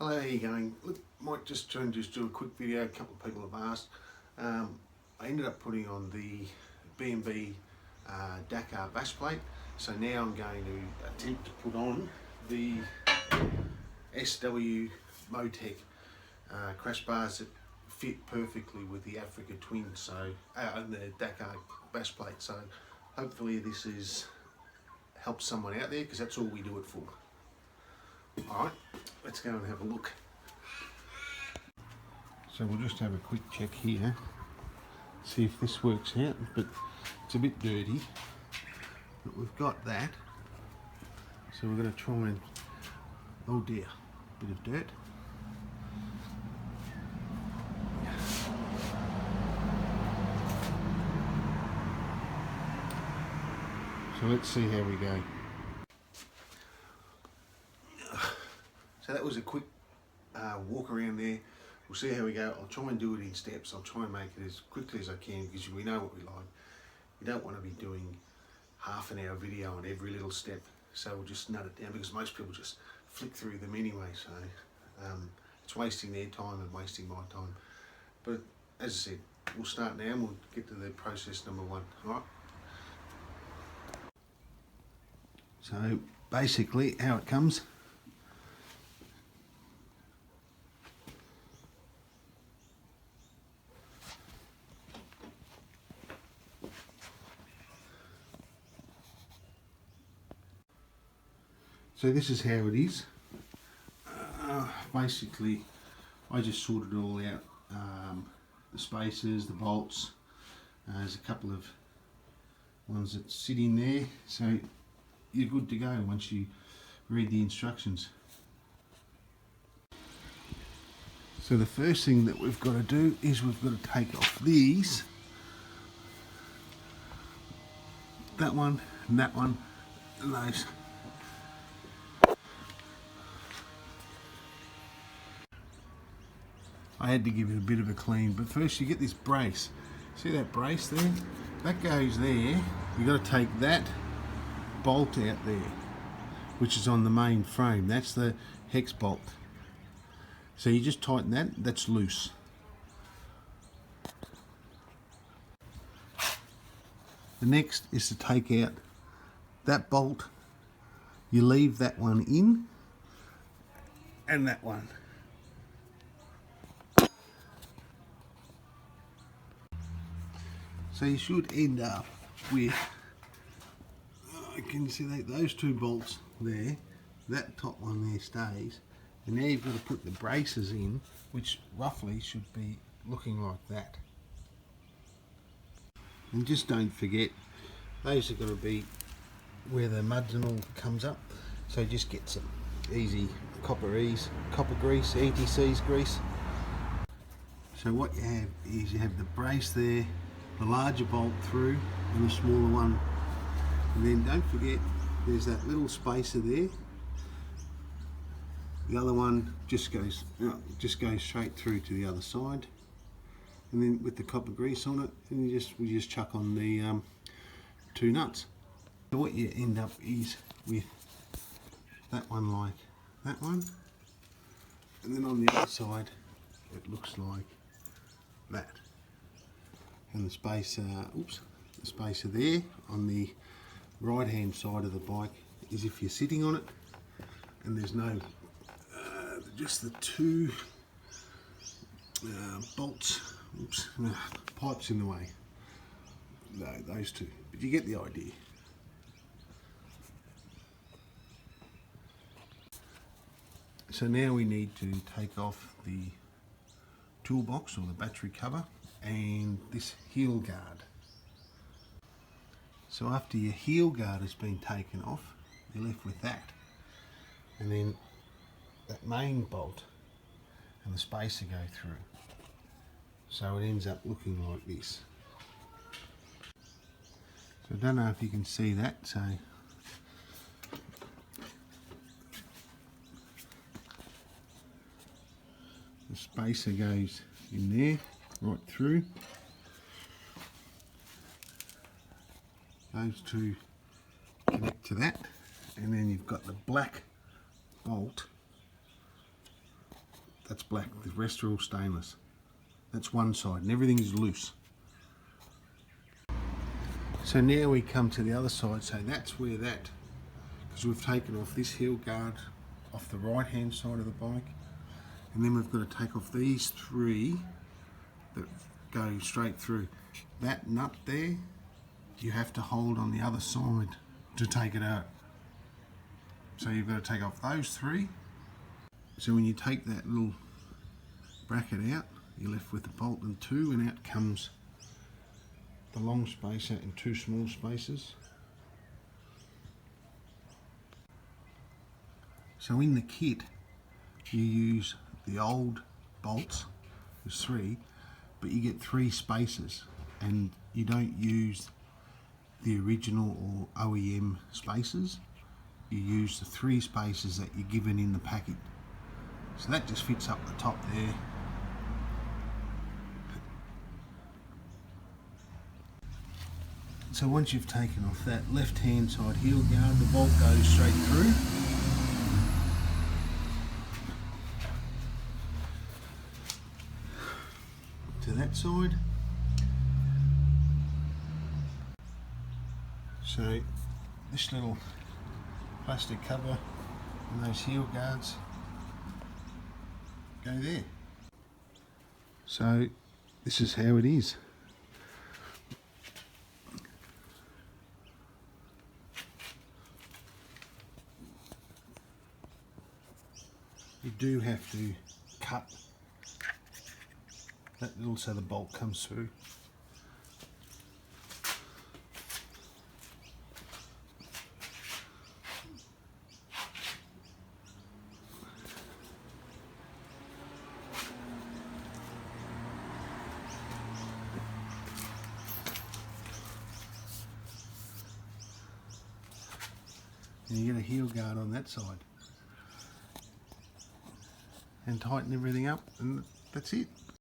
Hello, how are you going? Look, might just try and do a quick video. A couple of people have asked. I ended up putting on the BNB Dakar bash plate, so now I'm going to attempt to put on the SW Motech crash bars that fit perfectly with the Africa Twin, so and the Dakar bash plate. So hopefully this helps someone out there, because that's all we do it for. Alright, let's go and have a look. So we'll just have a quick check here, see if this works out, but it's a bit dirty, but we've got that. So we're going to try and, oh dear, bit of dirt. So let's see how we go. So that was a quick walk around there. We'll see how we go. I'll try and do it in steps. I'll try and make it as quickly as I can, because we know what we like. You don't want to be doing half an hour video on every little step. So we'll just nut it down, because most people just flick through them anyway. So it's wasting their time and wasting my time. But as I said, we'll start now and we'll get to the process number one. All right. So basically how it comes. So this is how it is. Basically, I just sorted it all out. The spacers, the bolts. There's a couple of ones that sit in there. So you're good to go once you read the instructions. So the first thing that we've got to do is we've got to take off these. That one, and that one, and those. I had to give it a bit of a clean, but first you get this brace. See that brace there? That goes there. You've got to take that bolt out there, which is on the main frame. That's the hex bolt. So you just tighten that, that's loose. The next is to take out that bolt. You leave that one in, and that one. So you should end up with, can you see that, those two bolts there, that top one there stays, and now you've got to put the braces in, which roughly should be looking like that. And just don't forget, those are going to be where the muds and all comes up, so just get some easy copper grease, anti-seize grease. So what you have is you have the brace there, the larger bolt through, and the smaller one, and then don't forget there's that little spacer there. The other one just goes straight through to the other side, and then with the copper grease on it, and we just chuck on the two nuts. So what you end up is with that one like that one, and then on the other side it looks like that. And the spacer, the spacer there on the right hand side of the bike is if you're sitting on it, and there's no, just the two bolts, pipes in the way. No, those two, but you get the idea. So now we need to take off the toolbox or the battery cover and this heel guard. So after your heel guard has been taken off, you're left with that, and then that main bolt and the spacer go through, so it ends up looking like this. So I don't know if you can see that, so the spacer goes in there right through. Those two connect to that, and then you've got the black bolt that's black. The rest are all stainless. That's one side, and everything is loose. So now we come to the other side. So that's where that, because we've taken off this heel guard off the right hand side of the bike, and then we've got to take off these three that go straight through. That nut there, you have to hold on the other side to take it out. So you've got to take off those three. So when you take that little bracket out, you're left with the bolt and two, and out comes the long spacer and two small spacers. So in the kit, you use the old bolts, there's three, but you get three spacers, and you don't use the original or OEM spacers. You use the three spacers that you're given in the packet. So that just fits up the top there. So once you've taken off that left hand side heel guard, the bolt goes straight through. To that side. So this little plastic cover and those heel guards go there. So this is how it is. You do have to cut that little so the bolt comes through. And you get a heel guard on that side. And tighten everything up, and that's it.